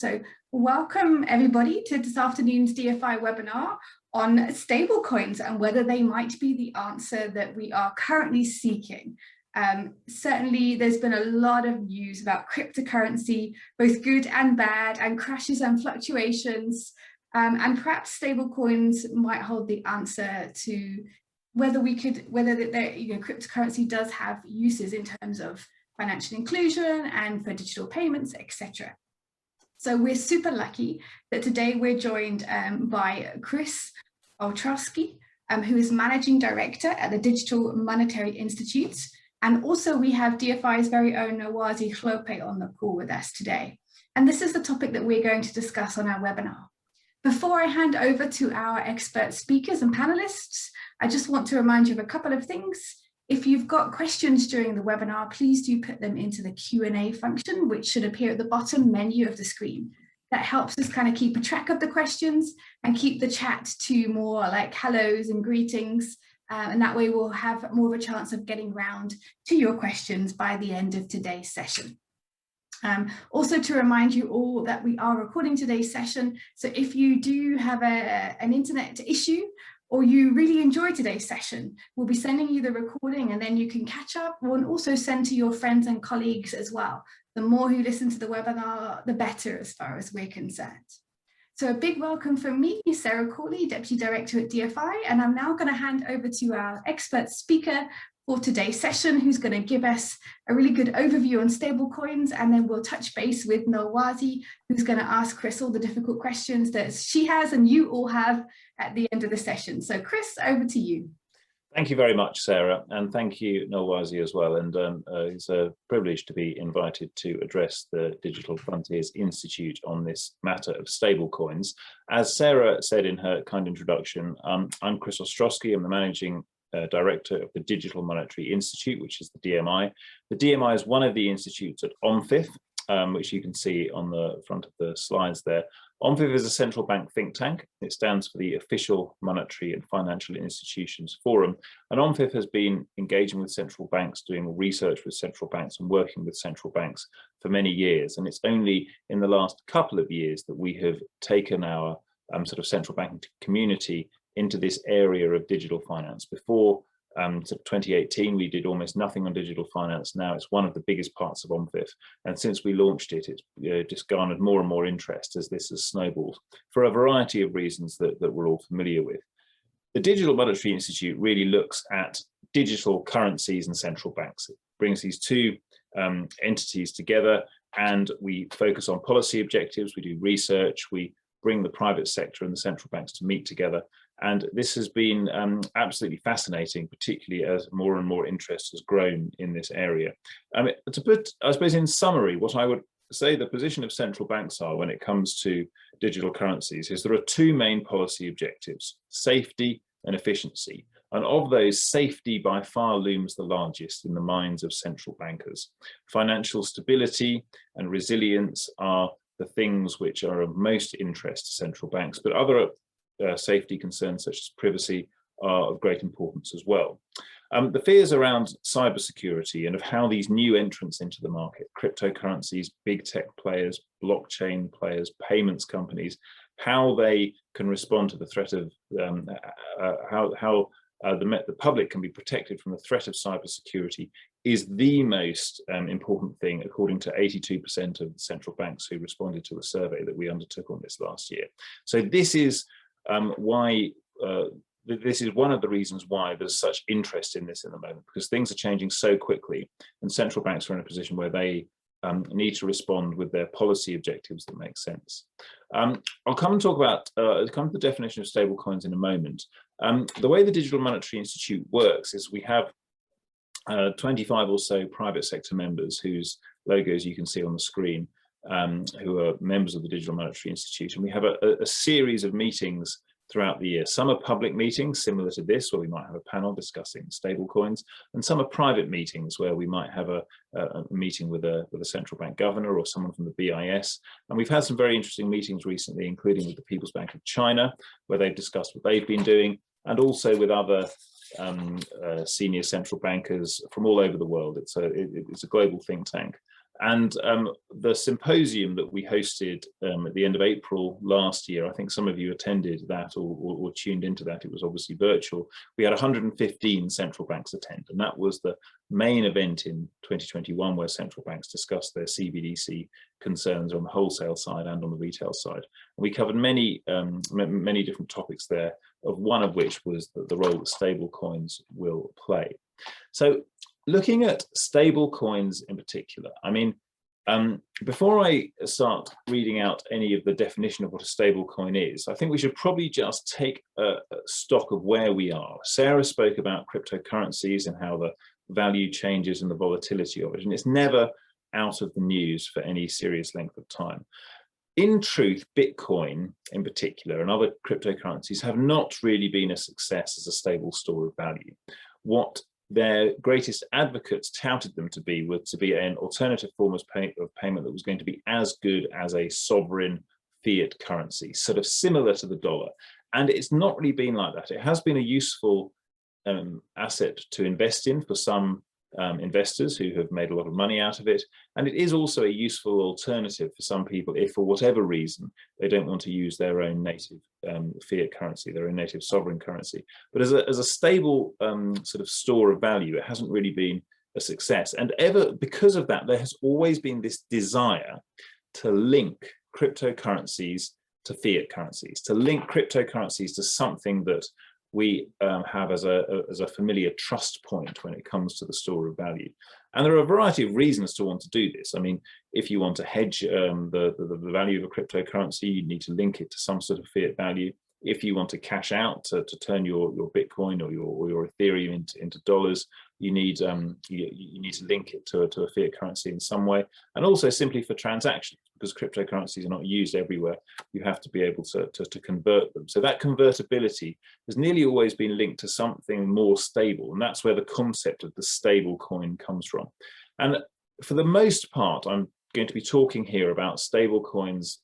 So welcome everybody to this afternoon's DFI webinar on stablecoins and whether they might be the answer that we are currently seeking. Certainly there's been a lot of news about cryptocurrency, both good and bad, and crashes and fluctuations, and perhaps stablecoins might hold the answer to whether cryptocurrency does have uses in terms of financial inclusion and for digital payments, etc. So we're super lucky that today we're joined by Chris Oltrowski, who is Managing Director at the Digital Monetary Institute. And also we have DFI's very own Nowazi Khlope on the call with us today. And this is the topic that we're going to discuss on our webinar. Before I hand over to our expert speakers and panelists, I just want to remind you of a couple of things. If you've got questions during the webinar, please do put them into the Q&A function, which should appear at the bottom menu of the screen. That helps us kind of keep a track of the questions and keep the chat to more like hellos and greetings. And that way we'll have more of a chance of getting round to your questions by the end of today's session. Also to remind you all that we are recording today's session. So if you do have an internet issue, or you really enjoy today's session, we'll be sending you the recording and then you can catch up and also send to your friends and colleagues as well. The more who listen to the webinar, the better as far as we're concerned. So a big welcome from me, Sarah Corley, Deputy Director at DFI, and I'm now going to hand over to our expert speaker for today's session, who's going to give us a really good overview on stablecoins, and then we'll touch base with Nowazi, who's going to ask Chris all the difficult questions that she has and you all have at the end of the session. So Chris, over to you. Thank you very much, Sarah, and thank you, Nowazi, as well. And it's a privilege to be invited to address the Digital Frontiers Institute on this matter of stablecoins. As Sarah said in her kind introduction, I'm Chris Ostrowski. I'm the Managing Director of the Digital Monetary Institute, which is the DMI. The DMI is one of the institutes at OMFIF, which you can see on the front of the slides there. OMFIF is a central bank think tank. It stands for the Official Monetary and Financial Institutions Forum. And OMFIF has been engaging with central banks, doing research with central banks and working with central banks for many years. And it's only in the last couple of years that we have taken our sort of central banking community into this area of digital finance. Before sort of 2018, we did almost nothing on digital finance. Now it's one of the biggest parts of OMFIF. And since we launched it, it's just garnered more and more interest as this has snowballed for a variety of reasons that we're all familiar with. The Digital Monetary Institute really looks at digital currencies and central banks. It brings these two entities together, and we focus on policy objectives. We do research. We bring the private sector and the central banks to meet together. And this has been absolutely fascinating, particularly as more and more interest has grown in this area. To put, I suppose, in summary, what I would say the position of central banks are when it comes to digital currencies is there are two main policy objectives: safety and efficiency. And of those, safety by far looms the largest in the minds of central bankers. Financial stability and resilience are the things which are of most interest to central banks, but other safety concerns such as privacy are of great importance as well. The fears around cybersecurity and of how these new entrants into the market, cryptocurrencies, big tech players, blockchain players, payments companies, how they can respond to the threat of how the public can be protected from the threat of cybersecurity is the most important thing, according to 82% of the central banks who responded to a survey that we undertook on this last year. So this is this is one of the reasons why there's such interest in this in the moment, because things are changing so quickly and central banks are in a position where they need to respond with their policy objectives that make sense. I'll come and talk about, come to the definition of stablecoins in a moment. The way the Digital Monetary Institute works is we have 25 or so private sector members whose logos you can see on the screen, who are members of the Digital Monetary Institute. And we have a series of meetings throughout the year. Some are public meetings similar to this, where we might have a panel discussing stablecoins, and some are private meetings where we might have a meeting with a central bank governor or someone from the BIS. And we've had some very interesting meetings recently, including with the People's Bank of China, where they've discussed what they've been doing, and also with other senior central bankers from all over the world. It's a global think tank. And the symposium that we hosted at the end of April last year, I think some of you attended that or tuned into that. It was obviously virtual. We had 115 central banks attend, and that was the main event in 2021 where central banks discussed their CBDC concerns on the wholesale side and on the retail side. And we covered many different topics there, of one of which was the role that stable coins will play. So looking at stable coins in particular, I mean, before I start reading out any of the definition of what a stable coin is, I think we should probably just take a stock of where we are. Sarah spoke about cryptocurrencies and how the value changes and the volatility of it, and it's never out of the news for any serious length of time. In truth, Bitcoin in particular and other cryptocurrencies have not really been a success as a stable store of value. What their greatest advocates touted them to be was to be an alternative form of payment that was going to be as good as a sovereign fiat currency, sort of similar to the dollar. And it's not really been like that. It has been a useful asset to invest in for some investors who have made a lot of money out of it. And it is also a useful alternative for some people if, for whatever reason, they don't want to use their own native fiat currency, their own native sovereign currency. But as a stable sort of store of value, it hasn't really been a success. And because of that, there has always been this desire to link cryptocurrencies to fiat currencies, to link cryptocurrencies to something that we have as a familiar trust point when it comes to the store of value. And there are a variety of reasons to want to do this. I mean, if you want to hedge the value of a cryptocurrency, you need to link it to some sort of fiat value. If you want to cash out to turn your Bitcoin or your Ethereum into dollars, you need to link it to a fiat currency in some way. And also simply for transactions, because cryptocurrencies are not used everywhere, you have to be able to convert them. So that convertibility has nearly always been linked to something more stable, and that's where the concept of the stable coin comes from. And for the most part, I'm going to be talking here about stable coins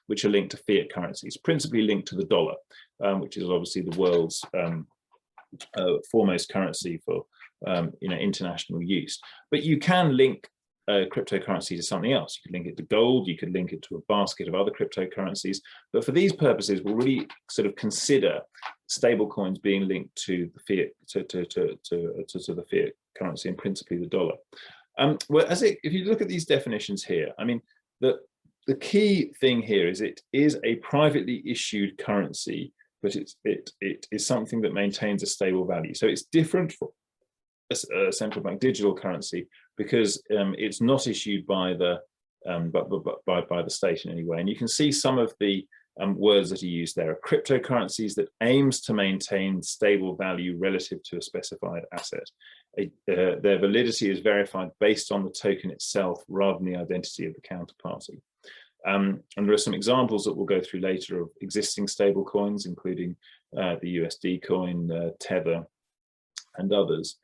which are linked to fiat currencies, principally linked to the dollar, which is obviously the world's foremost currency for international use. But you can link cryptocurrency to something else. You could link it to gold, you could link it to a basket of other cryptocurrencies. But for these purposes, we'll really sort of consider stable coins being linked to the fiat to the fiat currency, and principally the dollar. Well, if you look at these definitions here, I mean, the key thing here is it is a privately issued currency, but it is something that maintains a stable value. So it's different from a central bank digital currency because it's not issued by the state in any way. And you can see some of the words that are used there are cryptocurrencies that aims to maintain stable value relative to a specified asset. Their validity is verified based on the token itself rather than the identity of the counterparty. And there are some examples that we'll go through later of existing stable coins, including the USD coin, Tether, and others.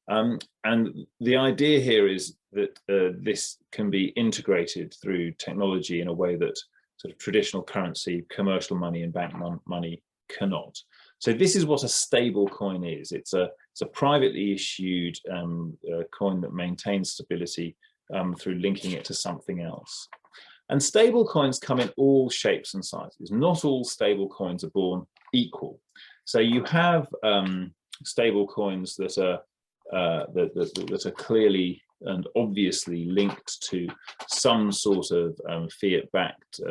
And the idea here is that this can be integrated through technology in a way that sort of traditional currency, commercial money, and bank money cannot. So this is what a stable coin is. It's a privately issued coin that maintains stability through linking it to something else. And stable coins come in all shapes and sizes. Not all stable coins are born equal. So you have stable coins that are clearly and obviously linked to some sort of fiat-backed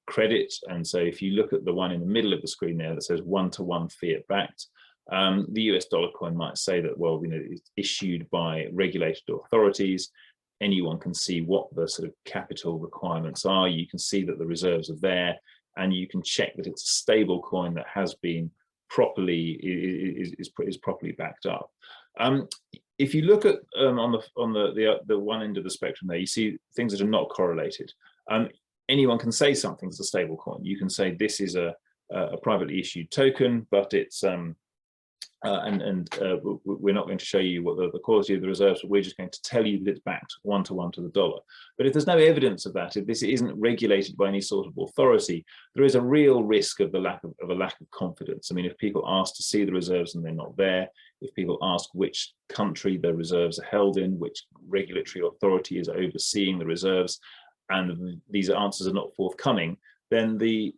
credit. And so if you look at the one in the middle of the screen there that says one-to-one fiat-backed, the US dollar coin might say that, well, it's issued by regulated authorities. Anyone can see what the sort of capital requirements are. You can see that the reserves are there, and you can check that it's a stable coin that has been properly is properly backed up. If you look at on the one end of the spectrum there, you see things that are not correlated. Anyone can say something's a stable coin. You can say this is a privately issued token, but it's we're not going to show you what the quality of the reserves, but we're just going to tell you that it's backed 1-to-1 to the dollar. But if there's no evidence of that, if this isn't regulated by any sort of authority, there is a real risk of a lack of confidence. I mean, if people ask to see the reserves and they're not there, if people ask which country the reserves are held in, which regulatory authority is overseeing the reserves, and these answers are not forthcoming, then the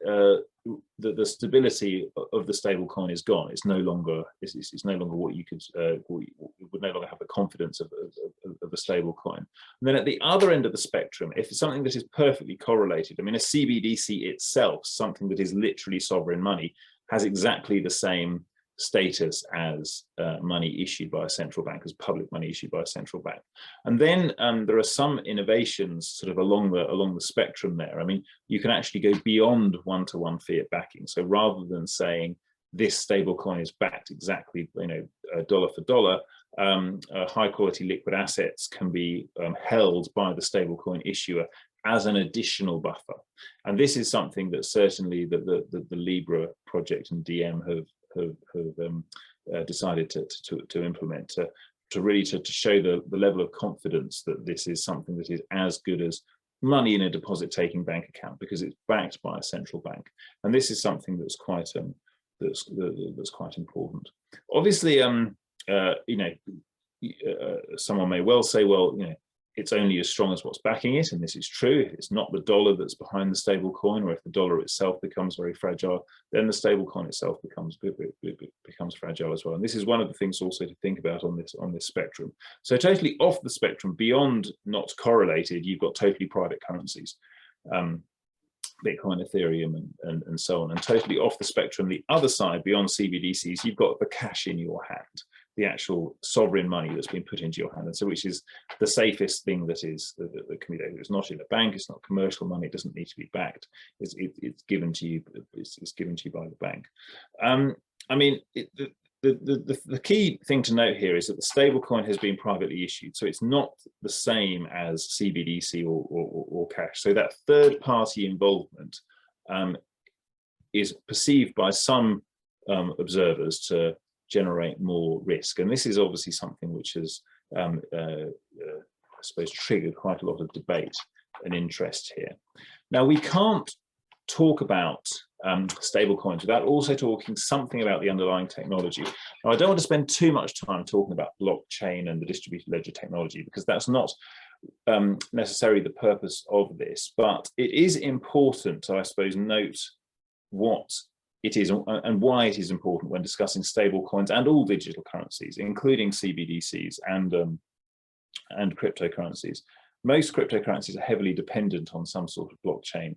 stability of the stablecoin is gone. It's no longer what you could would no longer have the confidence of the stablecoin. And then at the other end of the spectrum, if it's something that is perfectly correlated, I mean, a CBDC itself, something that is literally sovereign money, has exactly the same status as money issued by a central bank, as public money issued by a central bank. And then there are some innovations sort of along the spectrum there. I mean, you can actually go beyond 1-to-1 fiat backing. So rather than saying this stable coin is backed exactly, dollar for dollar, high quality liquid assets can be held by the stable coin issuer as an additional buffer. And this is something that certainly the Libra project and DM have decided to implement, to really show the level of confidence that this is something that is as good as money in a deposit taking bank account, because it's backed by a central bank. And this is something that's quite quite important. Obviously, someone may well say, well, it's only as strong as what's backing it, and this is true. If it's not the dollar that's behind the stable coin, or if the dollar itself becomes very fragile, then the stable coin itself becomes fragile as well. And this is one of the things also to think about on this spectrum. So totally off the spectrum, beyond not correlated, you've got totally private currencies, Bitcoin, Ethereum, and so on. And totally off the spectrum, the other side, beyond CBDCs, you've got the cash in your hand, the actual sovereign money that's been put into your hand, and so which is the safest thing that can be there. It's not in a bank, it's not commercial money, it doesn't need to be backed. It's given to you. It's given to you by the bank. I mean, the key thing to note here is that the stablecoin has been privately issued, so it's not the same as CBDC or cash. So that third-party involvement is perceived by some observers to generate more risk, and this is obviously something which has, I suppose, triggered quite a lot of debate and interest here. Now, we can't talk about stablecoins without also talking something about the underlying technology. Now, I don't want to spend too much time talking about blockchain and the distributed ledger technology, because that's not necessarily the purpose of this, but it is important to, I suppose, note what it is and why it is important when discussing stablecoins and all digital currencies, including CBDCs and cryptocurrencies. Most cryptocurrencies are heavily dependent on some sort of blockchain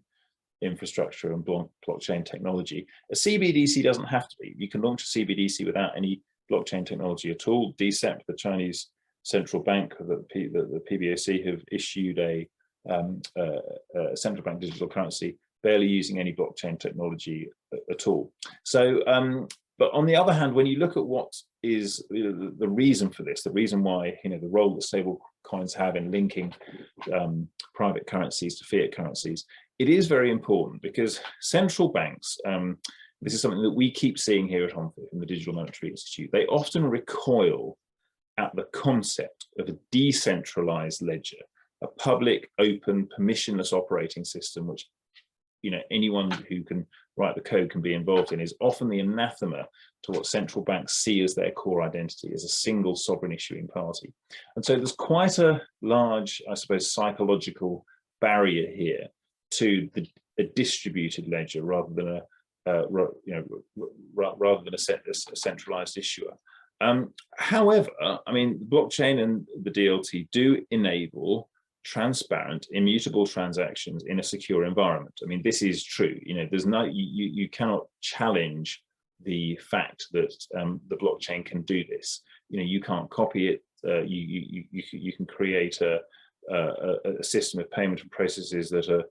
infrastructure and blockchain technology. A CBDC doesn't have to be. You can launch a CBDC without any blockchain technology at all. DCEP, the Chinese central bank, the PBOC, have issued a central bank digital currency barely using any blockchain technology at all. So, but on the other hand, when you look at what is the reason for this, the reason why, the role that stable coins have in linking private currencies to fiat currencies, it is very important because central banks, this is something that we keep seeing here at HOMFIT in the Digital Monetary Institute, they often recoil at the concept of a decentralized ledger, a public, open, permissionless operating system, which anyone who can write the code can be involved in, is often the anathema to what central banks see as their core identity, as a single sovereign issuing party. And so there's quite a large, I suppose, psychological barrier here to a distributed ledger rather than a centralized issuer. However, I mean, blockchain and the DLT do enable transparent, immutable transactions in a secure environment. I mean, this is true. There's you cannot challenge the fact that the blockchain can do this. You can't copy it. You can create a system of payment and processes that are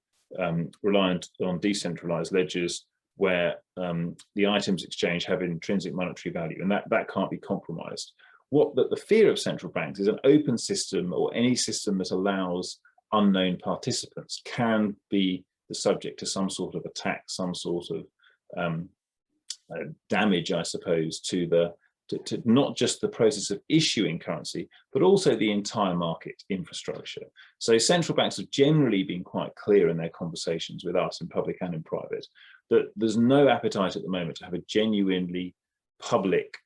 reliant on decentralized ledgers where the items exchanged have intrinsic monetary value, and that can't be compromised. The fear of central banks is an open system, or any system that allows unknown participants can be the subject to some sort of attack, some sort of damage, I suppose, to to not just the process of issuing currency, but also the entire market infrastructure. So central banks have generally been quite clear in their conversations with us in public and in private that there's no appetite at the moment to have a genuinely public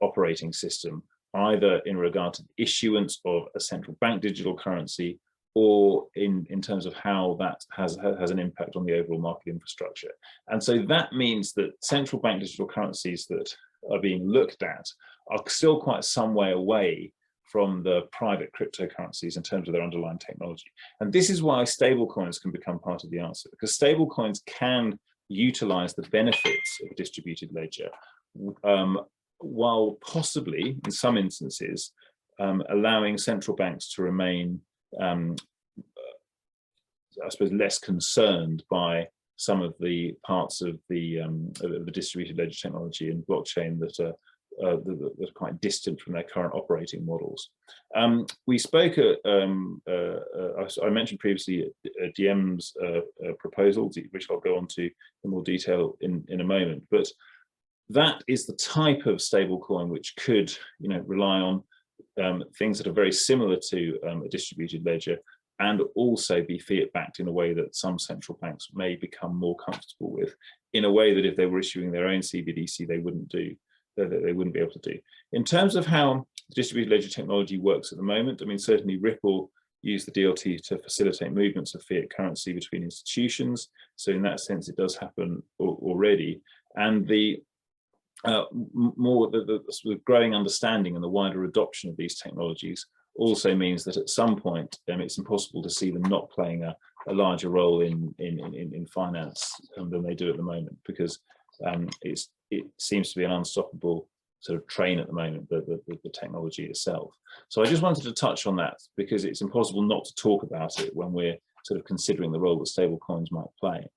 operating system, either in regard to the issuance of a central bank digital currency or in terms of how that has an impact on the overall market infrastructure. And so that means that central bank digital currencies that are being looked at are still quite some way away from the private cryptocurrencies in terms of their underlying technology. And this is why stablecoins can become part of the answer, because stablecoins can utilize the benefits of a distributed ledger, while possibly, in some instances, allowing central banks to remain, I suppose, less concerned by some of the parts of the distributed ledger technology and blockchain that are quite distant from their current operating models. We spoke I mentioned previously DM's proposal, which I'll go on to in more detail in a moment, but that is the type of stablecoin which could, rely on things that are very similar to a distributed ledger, and also be fiat backed in a way that some central banks may become more comfortable with, in a way that if they were issuing their own CBDC, they wouldn't be able to do. In terms of how distributed ledger technology works at the moment, I mean, certainly Ripple use the DLT to facilitate movements of fiat currency between institutions. So in that sense, it does happen already. And the sort of growing understanding and the wider adoption of these technologies also means that at some point it's impossible to see them not playing a larger role in finance than they do at the moment, because it seems to be an unstoppable sort of train at the moment, the technology itself. So I just wanted to touch on that, because it's impossible not to talk about it when we're sort of considering the role that stablecoins might play.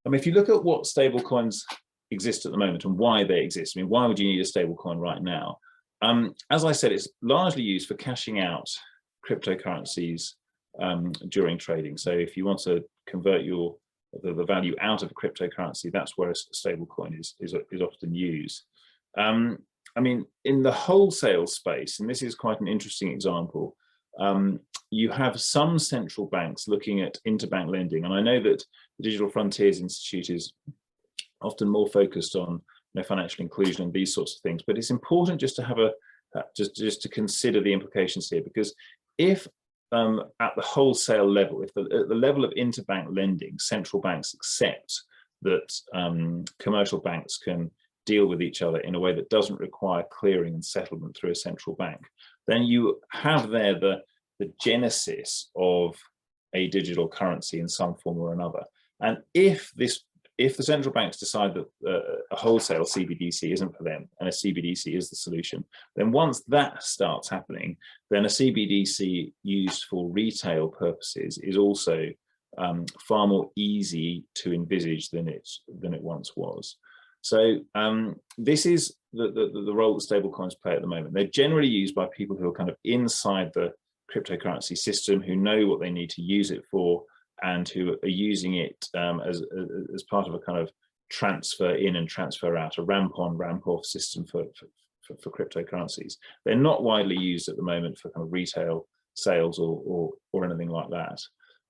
I mean, if you look at what stablecoins exist at the moment and why they exist, I mean, why would you need a stablecoin right now? As I said, it's largely used for cashing out cryptocurrencies during trading. So if you want to convert the value out of a cryptocurrency, that's where a stablecoin is often used. I mean, in the wholesale space, and this is quite an interesting example, you have some central banks looking at interbank lending, and I know that the Digital Frontiers Institute is often more focused on financial inclusion and these sorts of things, but it's important just to have just to consider the implications here, because if at the wholesale level, if at the level of interbank lending, central banks accept that commercial banks can deal with each other in a way that doesn't require clearing and settlement through a central bank, then you have there the genesis of a digital currency in some form or another. And if the central banks decide that a wholesale CBDC isn't for them and a CBDC is the solution, then once that starts happening, then a CBDC used for retail purposes is also far more easy to envisage than it once was. So this is the role that stablecoins play at the moment. They're generally used by people who are kind of inside the cryptocurrency system, who know what they need to use it for, and who are using it as part of a kind of transfer in and transfer out, a ramp on, ramp off system for cryptocurrencies. They're not widely used at the moment for kind of retail sales or anything like that.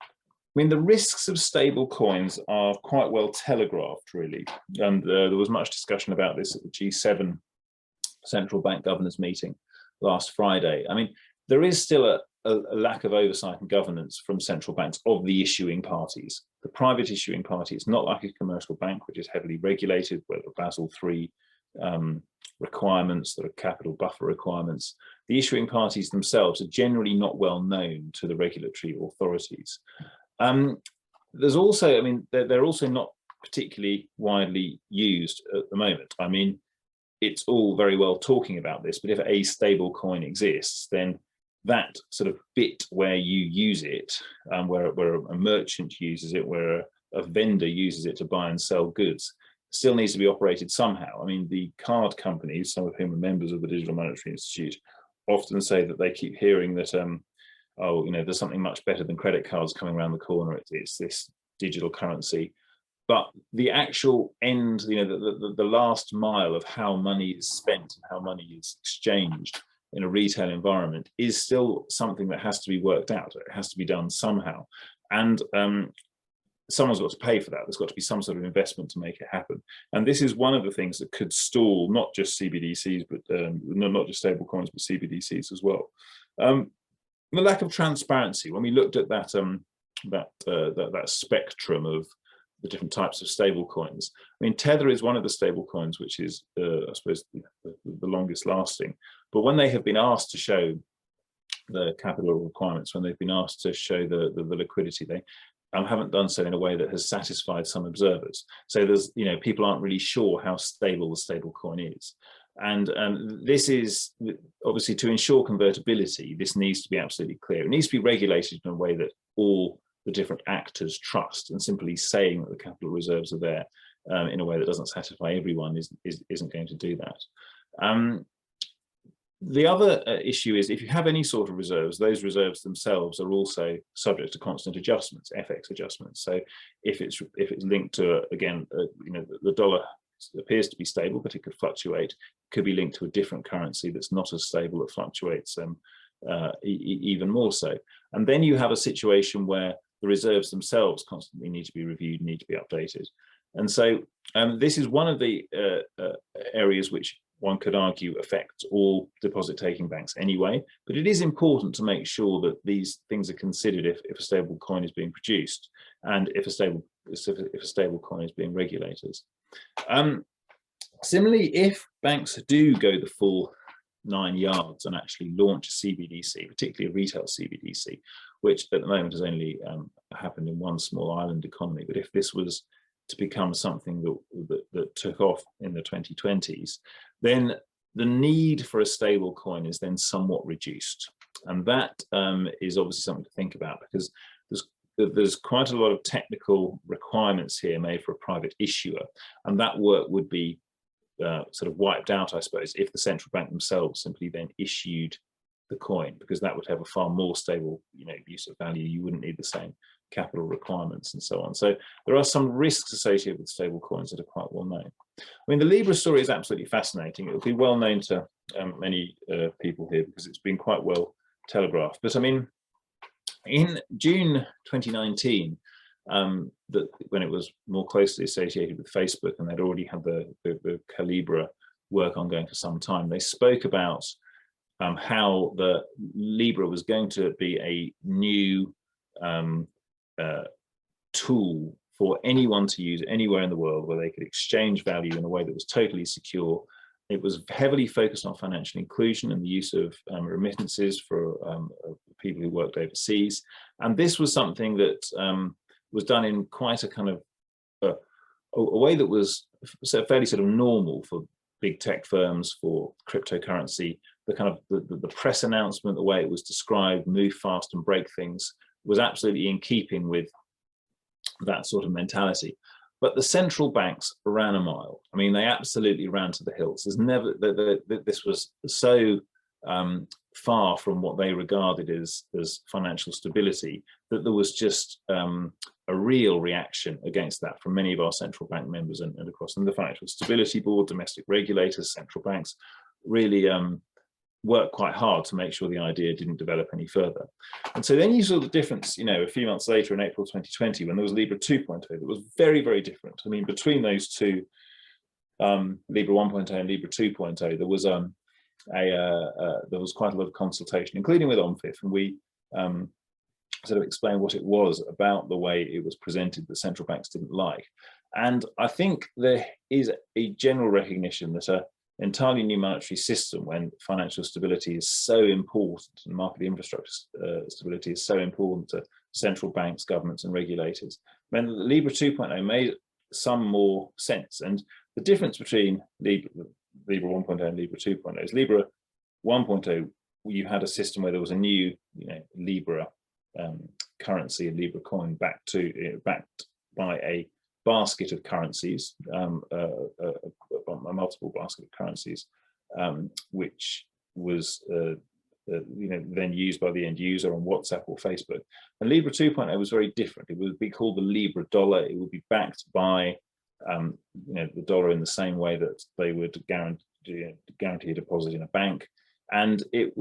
I mean, the risks of stable coins are quite well telegraphed, really. And there was much discussion about this at the G7 central bank governors meeting last Friday. I mean, there is still a lack of oversight and governance from central banks of the issuing parties. The private issuing party is not like a commercial bank, which is heavily regulated, where the Basel III requirements, there are capital buffer requirements. The issuing parties themselves are generally not well known to the regulatory authorities. There's also, I mean, they're also not particularly widely used at the moment. I mean, it's all very well talking about this, but if a stable coin exists, then that sort of bit where you use it, where a merchant uses it, where a vendor uses it to buy and sell goods, still needs to be operated somehow. I mean, the card companies, some of whom are members of the Digital Monetary Institute, often say that they keep hearing that, oh, there's something much better than credit cards coming around the corner. It's this digital currency. but the actual end, the last mile of how money is spent and how money is exchanged in a retail environment is still something that has to be worked out. It has to be done somehow. And someone's got to pay for that. There's got to be some sort of investment to make it happen. And this is one of the things that could stall not just CBDCs, but not just stablecoins, but CBDCs as well. The lack of transparency. When we looked at that that spectrum of the different types of stablecoins, I mean, Tether is one of the stablecoins which is, I suppose, the longest lasting. But when they have been asked to show the capital requirements, when they've been asked to show the liquidity, they haven't done so in a way that has satisfied some observers. So there's, people aren't really sure how stable the stablecoin is. And this is obviously, to ensure convertibility, this needs to be absolutely clear. It needs to be regulated in a way that all the different actors trust, and simply saying that the capital reserves are there in a way that doesn't satisfy everyone isn't going to do that. The other issue is, if you have any sort of reserves, those reserves themselves are also subject to constant adjustments, FX adjustments. So if it's linked to, again, the dollar appears to be stable, but it could fluctuate. It could be linked to a different currency that's not as stable, that fluctuates even more so. And then you have a situation where the reserves themselves constantly need to be reviewed, need to be updated. And so this is one of the areas which one could argue affects all deposit-taking banks anyway, but it is important to make sure that these things are considered if a stable coin is being produced, and if a stable coin is being regulated. Similarly, if banks do go the full 9 yards and actually launch a CBDC, particularly a retail CBDC, which at the moment has only happened in one small island economy, but if this was to become something that took off in the 2020s, then the need for a stable coin is then somewhat reduced. And that is obviously something to think about, because there's quite a lot of technical requirements here made for a private issuer, and that work would be sort of wiped out, I suppose, if the central bank themselves simply then issued the coin, because that would have a far more stable, use of value. You wouldn't need the same capital requirements and so on. So there are some risks associated with stable coins that are quite well known. I mean, the Libra story is absolutely fascinating. It will be well known to many people here, because it's been quite well telegraphed. But I mean, in June 2019, when it was more closely associated with Facebook, and they'd already had the Calibra work ongoing for some time, they spoke about how the Libra was going to be a new tool for anyone to use anywhere in the world, where they could exchange value in a way that was totally secure. It was heavily focused on financial inclusion and the use of remittances for people who worked overseas. And this was something that was done in quite a kind of a way that was fairly sort of normal for big tech firms, for cryptocurrency. The kind of the press announcement, the way it was described, move fast and break things, was absolutely in keeping with that sort of mentality. But the central banks ran a mile. I mean, they absolutely ran to the hills. There's never, this was so far from what they regarded as financial stability, that there was just a real reaction against that from many of our central bank members and across. And the Financial Stability Board, domestic regulators, central banks really worked quite hard to make sure the idea didn't develop any further. And so then you saw the difference, a few months later in April 2020, when there was Libra 2.0, that was very, very different. I mean, between those two, Libra 1.0 and Libra 2.0, there was there was quite a lot of consultation, including with OMFIF, and we sort of explained what it was about the way it was presented that central banks didn't like. And I think there is a general recognition that an entirely new monetary system, when financial stability is so important and market infrastructure stability is so important to central banks, governments and regulators, then Libra 2.0 made some more sense. And the difference between Libra 1.0 and Libra 2.0 is Libra 1.0, you had a system where there was a new Libra currency, a Libra coin, backed by a basket of currencies, a multiple basket of currencies, which was then used by the end user on WhatsApp or Facebook. And Libra 2.0 was very different. It would be called the Libra dollar. It would be backed by the dollar in the same way that they would guarantee a deposit in a bank. And it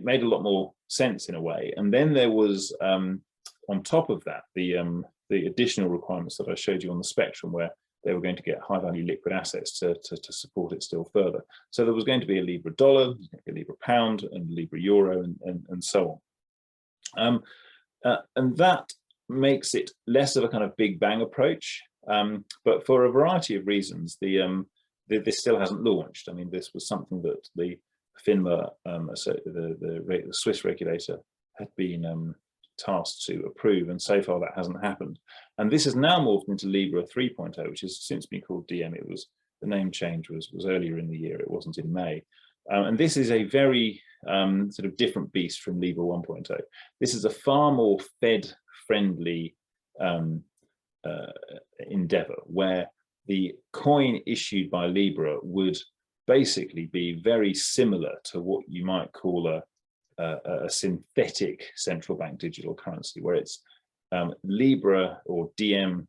made a lot more sense in a way. And then there was on top of that the additional requirements that I showed you on the spectrum, where they were going to get high value liquid assets to support it still further. So there was going to be a Libra dollar, a Libra pound, and Libra euro, and so on. And that makes it less of a kind of big bang approach. But for a variety of reasons, this still hasn't launched. I mean, this was something that the FINMA, the Swiss regulator, had been tasked to approve, and so far that hasn't happened. And this has now morphed into Libra 3.0, which has since been called DM. The name change was earlier in the year. It wasn't in May. And this is a very sort of different beast from Libra 1.0. This is a far more Fed-friendly endeavor, where the coin issued by Libra would basically be very similar to what you might call a synthetic central bank digital currency, where it's Libra or DM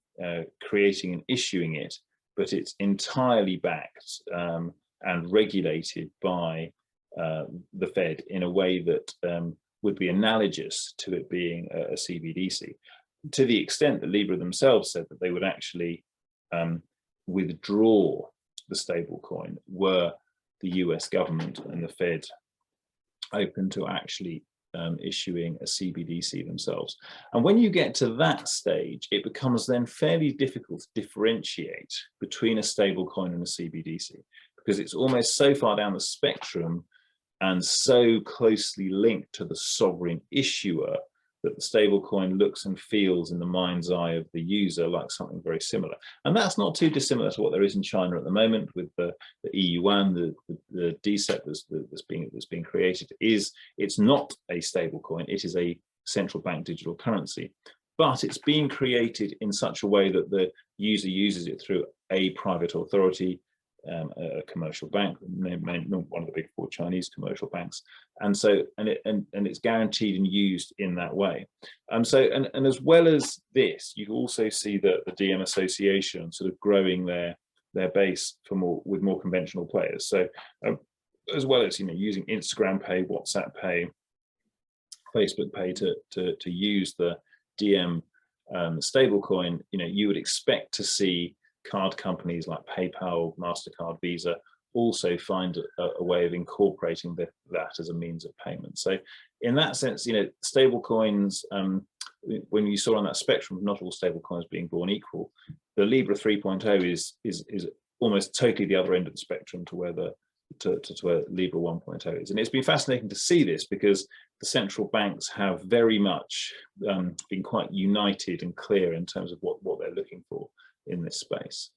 creating and issuing it, but it's entirely backed and regulated by the Fed in a way that would be analogous to it being a CBDC, to the extent that Libra themselves said that they would actually withdraw the stablecoin were the US government and the Fed open to actually issuing a CBDC themselves. And when you get to that stage, it becomes then fairly difficult to differentiate between a stablecoin and a CBDC, because it's almost so far down the spectrum and so closely linked to the sovereign issuer that the stablecoin looks and feels in the mind's eye of the user like something very similar. And that's not too dissimilar to what there is in China at the moment with the EU1, the DCEP that's being created. It's not a stablecoin, it is a central bank digital currency, but it's being created in such a way that the user uses it through a private authority, a commercial bank, one of the big four Chinese commercial banks, and it's guaranteed and used in that way. And as well as this, you also see the DM Association sort of growing their base with more conventional players. So as well as using Instagram Pay, WhatsApp Pay, Facebook Pay to use the DM stablecoin, you would expect to see card companies like PayPal, MasterCard, Visa also find a way of incorporating that as a means of payment. So in that sense, stable coins, when you saw on that spectrum, not all stable coins being born equal, the Libra 3.0 is almost totally the other end of the spectrum to where where Libra 1.0 is. And it's been fascinating to see this, because the central banks have very much been quite united and clear in terms of what they're looking for in this space.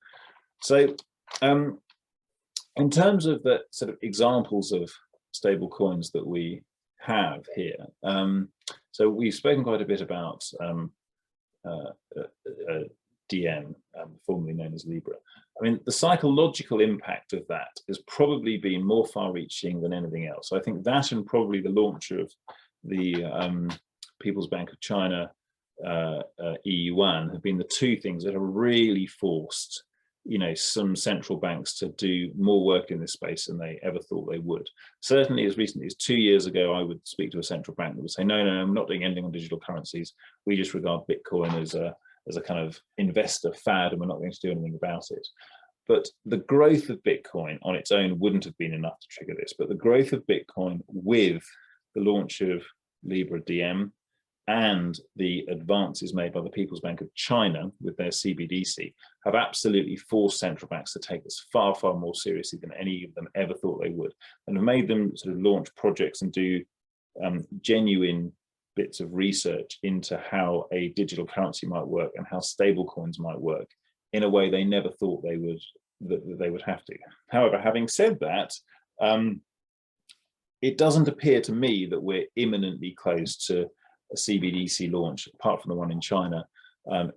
So in terms of the sort of examples of stable coins that we have here, so we've spoken quite a bit about DM, formerly known as Libra. I mean, the psychological impact of that has probably been more far-reaching than anything else. So I think that, and probably the launch of the People's Bank of China EU1 have been the two things that have really forced some central banks to do more work in this space than they ever thought they would. Certainly as recently as 2 years ago, I would speak to a central bank that would say, no, I'm not doing anything on digital currencies. We just regard Bitcoin as a kind of investor fad, and we're not going to do anything about it. But the growth of Bitcoin on its own wouldn't have been enough to trigger this. But the growth of Bitcoin with the launch of Libra DM and the advances made by the People's Bank of China with their CBDC have absolutely forced central banks to take this far, far more seriously than any of them ever thought they would, and have made them sort of launch projects and do genuine bits of research into how a digital currency might work and how stable coins might work in a way they never thought they would have to. However, having said that, it doesn't appear to me that we're imminently close to a CBDC launch, apart from the one in China,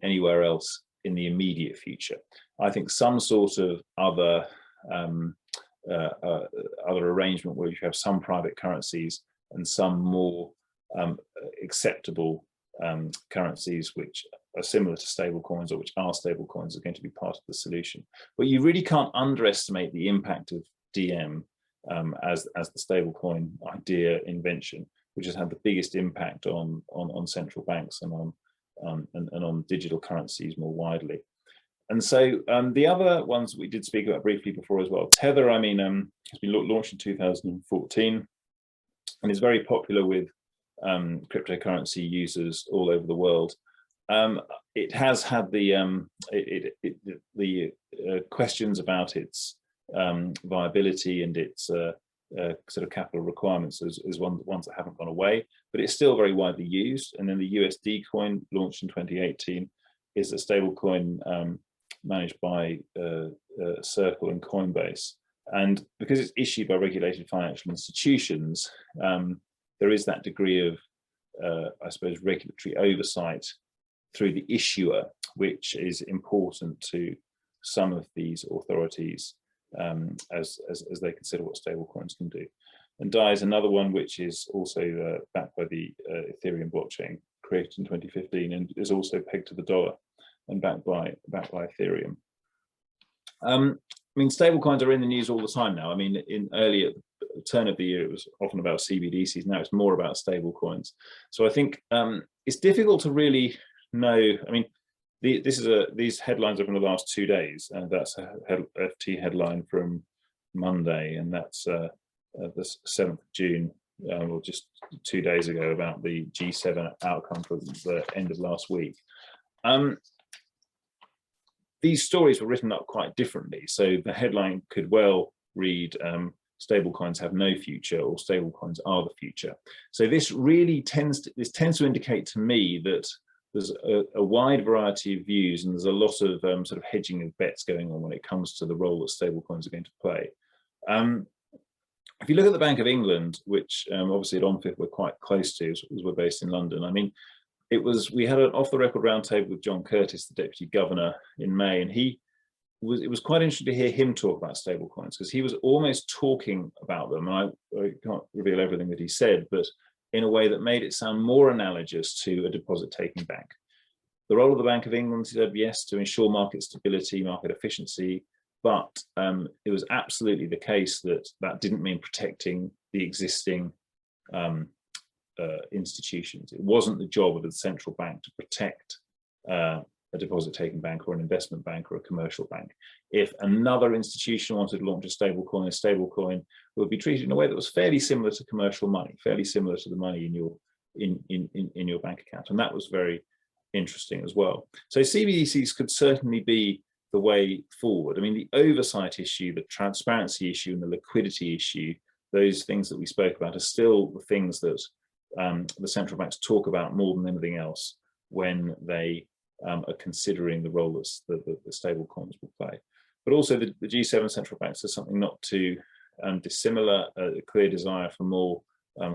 anywhere else in the immediate future. I think some sort of other arrangement where you have some private currencies and some more acceptable currencies which are similar to stablecoins, or which are stablecoins, are going to be part of the solution. But you really can't underestimate the impact of DM as the stablecoin idea invention, which has had the biggest impact on central banks and on digital currencies more widely. And so the other ones we did speak about briefly before as well. Tether, I mean, has been launched in 2014 and is very popular with cryptocurrency users all over the world. It has had the questions about its viability and its sort of capital requirements as ones that haven't gone away, but it's still very widely used. And then the USD coin, launched in 2018, is a stablecoin managed by Circle and Coinbase. And because it's issued by regulated financial institutions, there is that degree of, I suppose, regulatory oversight through the issuer, which is important to some of these authorities as they consider what stablecoins can do. And DAI is another one which is also backed by the Ethereum blockchain, created in 2015, and is also pegged to the dollar and backed by Ethereum. I mean, stablecoins are in the news all the time now. I mean, in earlier turn of the year, it was often about CBDCs. Now it's more about stablecoins. So I think it's difficult to really know. I mean, these headlines are from the last 2 days, and that's a FT headline from Monday, and that's the 7th of June, or just 2 days ago, about the G7 outcome for the end of last week. These stories were written up quite differently. So the headline could well read, stablecoins have no future, or stablecoins are the future. So this really tends to indicate to me that there's a wide variety of views, and there's a lot of sort of hedging of bets going on when it comes to the role that stablecoins are going to play. If you look at the Bank of England, which obviously at OnFIF we're quite close to, as we're based in London, I mean, we had an off-the-record roundtable with John Curtis, the Deputy Governor, in May, and it was quite interesting to hear him talk about stablecoins, because he was almost talking about them. And I can't reveal everything that he said, but in a way that made it sound more analogous to a deposit-taking bank. The role of the Bank of England, he said, yes, to ensure market stability, market efficiency, but it was absolutely the case that that didn't mean protecting the existing institutions. It wasn't the job of the central bank to protect a deposit-taking bank or an investment bank or a commercial bank. If another institution wanted to launch a stablecoin would be treated in a way that was fairly similar to commercial money, fairly similar to the money in your bank account, and that was very interesting as well. So CBDCs could certainly be the way forward. I mean, the oversight issue, the transparency issue, and the liquidity issue, those things that we spoke about, are still the things that the central banks talk about more than anything else when they are considering the role that the stable coins will play. But also the G7 central banks are something not too dissimilar, a clear desire for more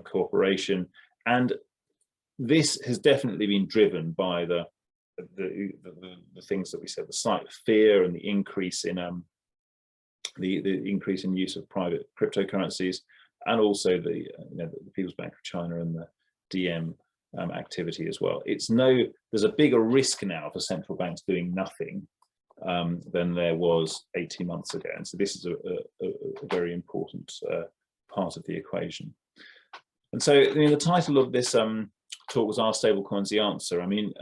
cooperation. And this has definitely been driven by the things that we said, the slight fear and the increase in the increase in use of private cryptocurrencies, and also the People's Bank of China and the DM activity as well. There's a bigger risk now for central banks doing nothing than there was 18 months ago, and so this is a very important part of the equation. And so, I mean, the title of this talk was "Are Stablecoins the Answer?" I mean,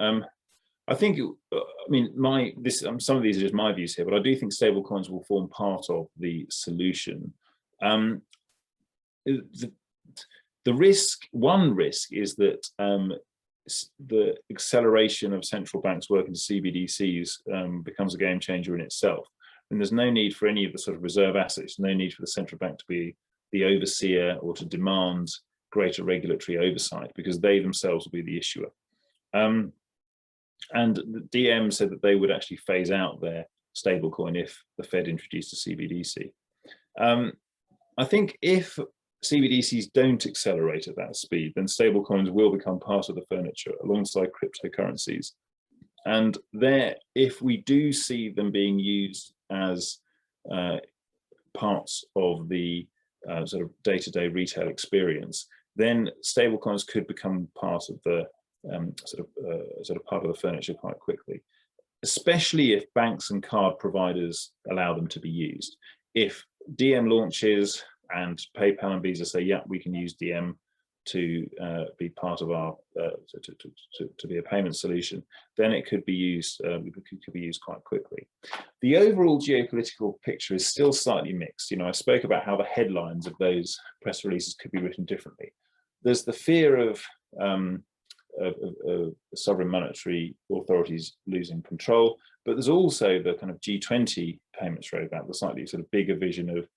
I think, some of these are just my views here, but I do think stablecoins will form part of the solution. One risk is that the acceleration of central banks working to CBDCs becomes a game changer in itself. And there's no need for any of the sort of reserve assets, no need for the central bank to be the overseer or to demand greater regulatory oversight, because they themselves will be the issuer. And the DM said that they would actually phase out their stablecoin if the Fed introduced a CBDC. I think if CBDCs don't accelerate at that speed, then stablecoins will become part of the furniture alongside cryptocurrencies. And if we do see them being used as parts of the sort of day-to-day retail experience, then stablecoins could become part of the sort of part of the furniture quite quickly, especially if banks and card providers allow them to be used. If DM launches and PayPal and Visa say, yeah, we can use DM to be part of our to be a payment solution, then it could be used could be used quite quickly. The overall geopolitical picture is still slightly mixed. I spoke about how the headlines of those press releases could be written differently. There's the fear of sovereign monetary authorities losing control, but there's also the kind of G20 payments roadmap, the slightly sort of bigger vision of,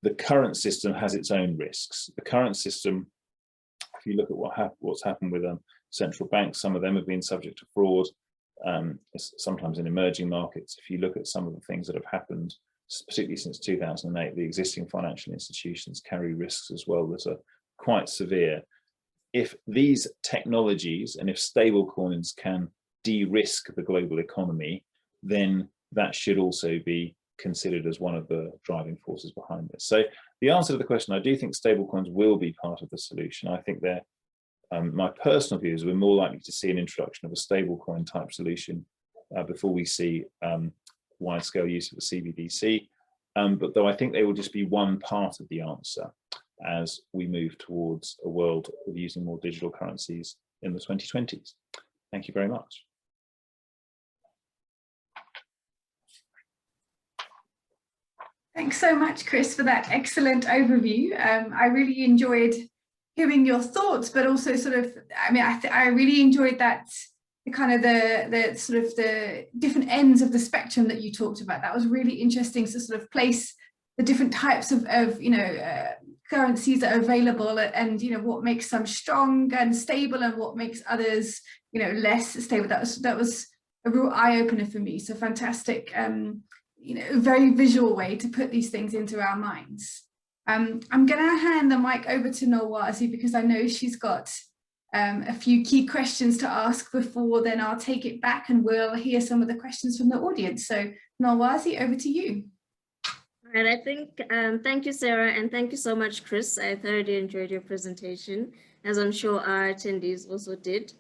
the current system has its own risks. The current system, if you look at what's happened with central banks, some of them have been subject to fraud, sometimes in emerging markets. If you look at some of the things that have happened, particularly since 2008, the existing financial institutions carry risks as well that are quite severe. If these technologies and if stablecoins can de-risk the global economy, then that should also be considered as one of the driving forces behind this. So the answer to the question, I do think stablecoins will be part of the solution. I think they're, my personal view is we're more likely to see an introduction of a stablecoin type solution before we see wide-scale use of the CBDC. But though I think they will just be one part of the answer as we move towards a world of using more digital currencies in the 2020s. Thank you very much. Thanks so much, Chris, for that excellent overview. I really enjoyed hearing your thoughts, but also sort of, I really enjoyed that the sort of the different ends of the spectrum that you talked about. That was really interesting to sort of place the different types of currencies that are available, and what makes some strong and stable and what makes others less stable. That was a real eye-opener for me. So fantastic, very visual way to put these things into our minds. I'm going to hand the mic over to Nolwazi because I know she's got a few key questions to ask before then I'll take it back and we'll hear some of the questions from the audience. So Nolwazi, over to you. All right, I think, thank you, Sarah, and thank you so much, Chris. I thoroughly enjoyed your presentation, as I'm sure our attendees also did.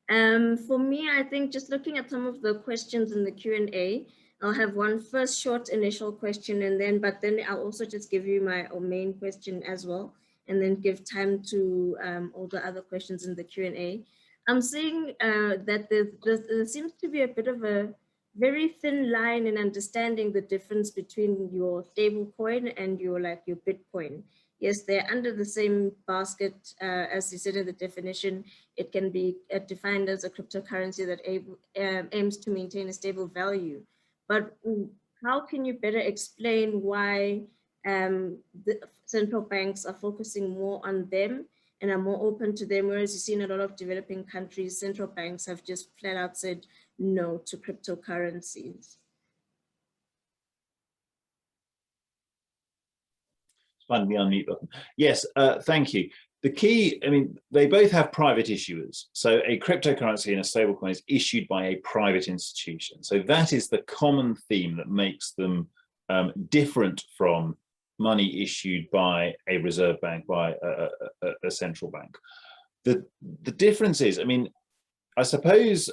For me, I think just looking at some of the questions in the Q&A, I'll have one first short initial question, and but then I'll also just give you my main question as well, and then give time to all the other questions in the Q&A. I'm seeing that there seems to be a bit of a very thin line in understanding the difference between your stable coin and your Bitcoin. Yes, they're under the same basket, as you said in the definition. It can be defined as a cryptocurrency that aims to maintain a stable value. But how can you better explain why the central banks are focusing more on them and are more open to them, whereas you see in a lot of developing countries, central banks have just flat out said no to cryptocurrencies? Find the unmute button. Yes, thank you. The key, they both have private issuers. So a cryptocurrency and a stablecoin is issued by a private institution. So that is the common theme that makes them different from money issued by a reserve bank, by a central bank. The difference is, I suppose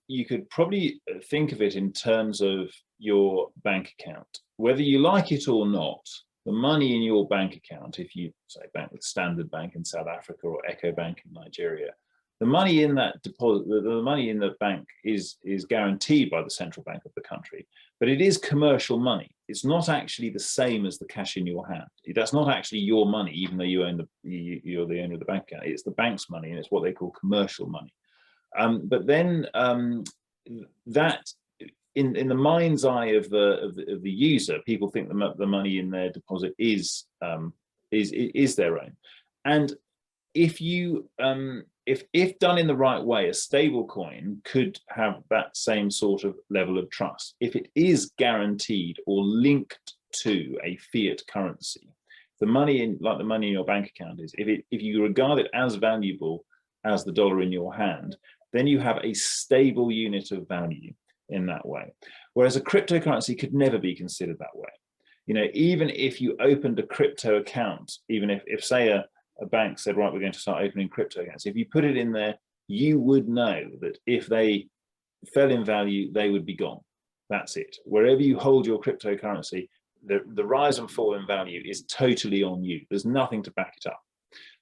you could probably think of it in terms of your bank account. Whether you like it or not, the money in your bank account, if you say bank with Standard Bank in South Africa or Echo Bank in Nigeria, the money in that deposit, the money in the bank is guaranteed by the central bank of the country, but it is commercial money. It's not actually the same as the cash in your hand. That's not actually your money, even though you're the owner of the bank account. It's the bank's money, and it's what they call commercial money. But then that, in the mind's eye of the user, people think the money in their deposit is their own. And if you if done in the right way, a stable coin could have that same sort of level of trust if it is guaranteed or linked to a fiat currency. The money like the money in your bank account is, if you regard it as valuable as the dollar in your hand, then you have a stable unit of value in that way. Whereas a cryptocurrency could never be considered that way. Even if you opened a crypto account, even if say a bank said, right, we're going to start opening crypto accounts, if you put it in there, you would know that if they fell in value, they would be gone. That's it. Wherever you hold your cryptocurrency, the rise and fall in value is totally on you. There's nothing to back it up.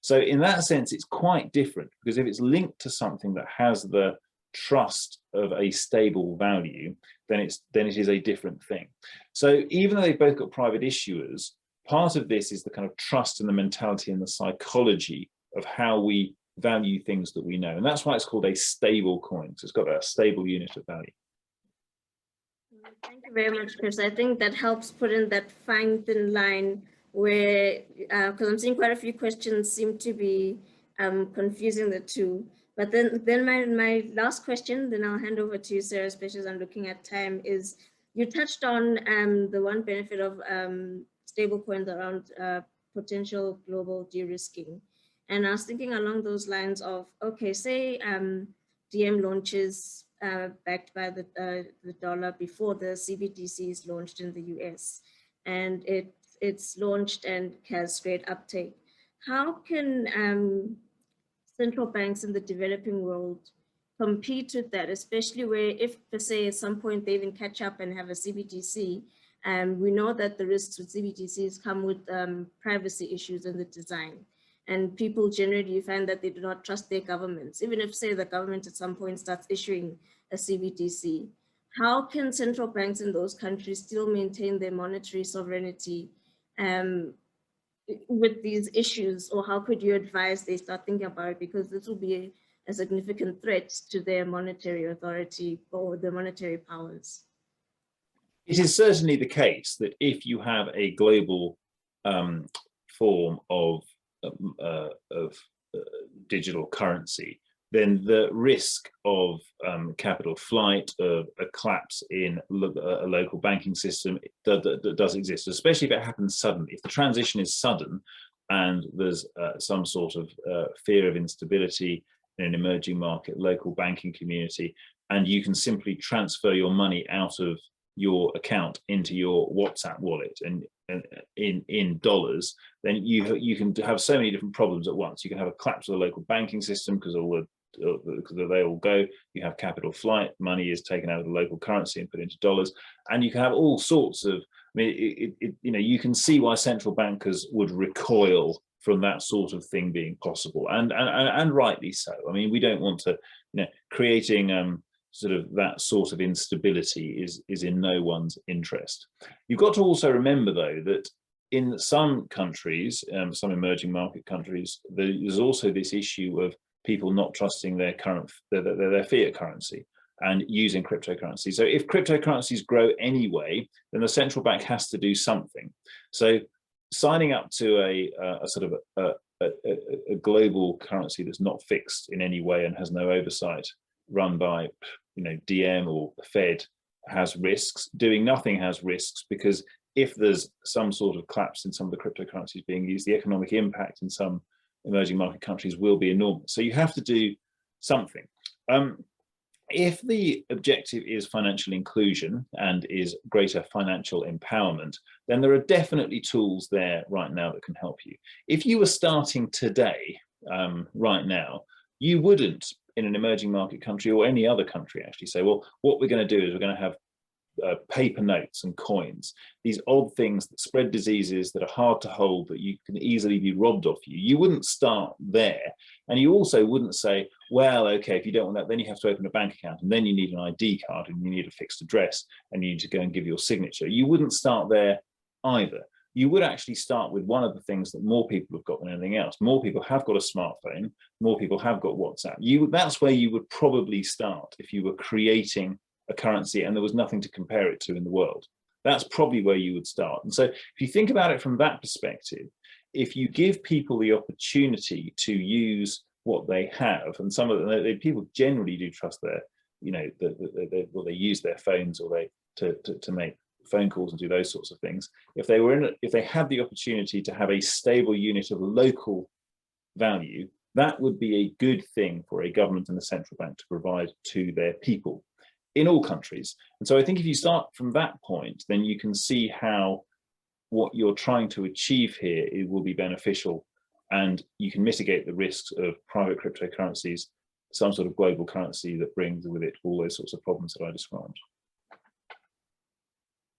So in that sense, it's quite different, because if it's linked to something that has the trust of a stable value, then it is a different thing. So even though they've both got private issuers, part of this is the kind of trust and the mentality and the psychology of how we value things that we know. And that's why it's called a stable coin. So it's got a stable unit of value. Thank you very much, Chris. I think that helps put in that fine, thin line where, because I'm seeing quite a few questions seem to be confusing the two. But then my last question, then I'll hand over to you, Sarah, especially as I'm looking at time, is you touched on the one benefit of stablecoins around potential global de-risking. And I was thinking along those lines of, okay, say DM launches backed by the dollar before the CBDC is launched in the US, and it's launched and has great uptake. How can central banks in the developing world compete with that, especially where if, per se, at some point they even catch up and have a CBDC, we know that the risks with CBDCs come with privacy issues in the design. And people generally find that they do not trust their governments, even if, say, the government at some point starts issuing a CBDC. How can central banks in those countries still maintain their monetary sovereignty with these issues? Or how could you advise they start thinking about it? Because this will be a significant threat to their monetary authority or their monetary powers. It is certainly the case that if you have a global form of digital currency, then the risk of capital flight, of a collapse in a local banking system that does exist, especially if it happens suddenly. If the transition is sudden and there's some sort of fear of instability in an emerging market, local banking community, and you can simply transfer your money out of your account into your WhatsApp wallet and in dollars, then you can have so many different problems at once. You can have a collapse of the local banking system because they all go. You have capital flight, money is taken out of the local currency and put into dollars, and you can have all sorts of. I mean, you can see why central bankers would recoil from that sort of thing being possible, and rightly so. I mean, we don't want to, creating sort of that sort of instability is in no one's interest. You've got to also remember, though, that in some countries, some emerging market countries, there's also this issue of people not trusting their fiat currency and using cryptocurrency. So if cryptocurrencies grow anyway, then the central bank has to do something. So signing up to a sort of a global currency that's not fixed in any way and has no oversight, run by DM or the Fed, has risks. Doing nothing has risks, because if there's some sort of collapse in some of the cryptocurrencies being used, the economic impact in some emerging market countries will be enormous. So you have to do something. If the objective is financial inclusion and is greater financial empowerment, then there are definitely tools there right now that can help you. If you were starting today, right now, you wouldn't, in an emerging market country or any other country, actually say, well, what we're going to do is we're going to have paper notes and coins, these odd things that spread diseases, that are hard to hold, that you can easily be robbed of you. You wouldn't start there. And you also wouldn't say, well, okay, if you don't want that, then you have to open a bank account, and then you need an ID card, and you need a fixed address, and you need to go and give your signature. You wouldn't start there either. You would actually start with one of the things that more people have got than anything else. More people have got a smartphone, more people have got WhatsApp. That's where you would probably start if you were creating a currency and there was nothing to compare it to in the world. That's probably where you would start. And so if you think about it from that perspective, if you give people the opportunity to use what they have, and some of them, people generally do trust their, they use their phones, or to make phone calls and do those sorts of things. If they had the opportunity to have a stable unit of local value, that would be a good thing for a government and a central bank to provide to their people in all countries. And so I think if you start from that point, then you can see how what you're trying to achieve here, it will be beneficial and you can mitigate the risks of private cryptocurrencies, some sort of global currency that brings with it all those sorts of problems that I described.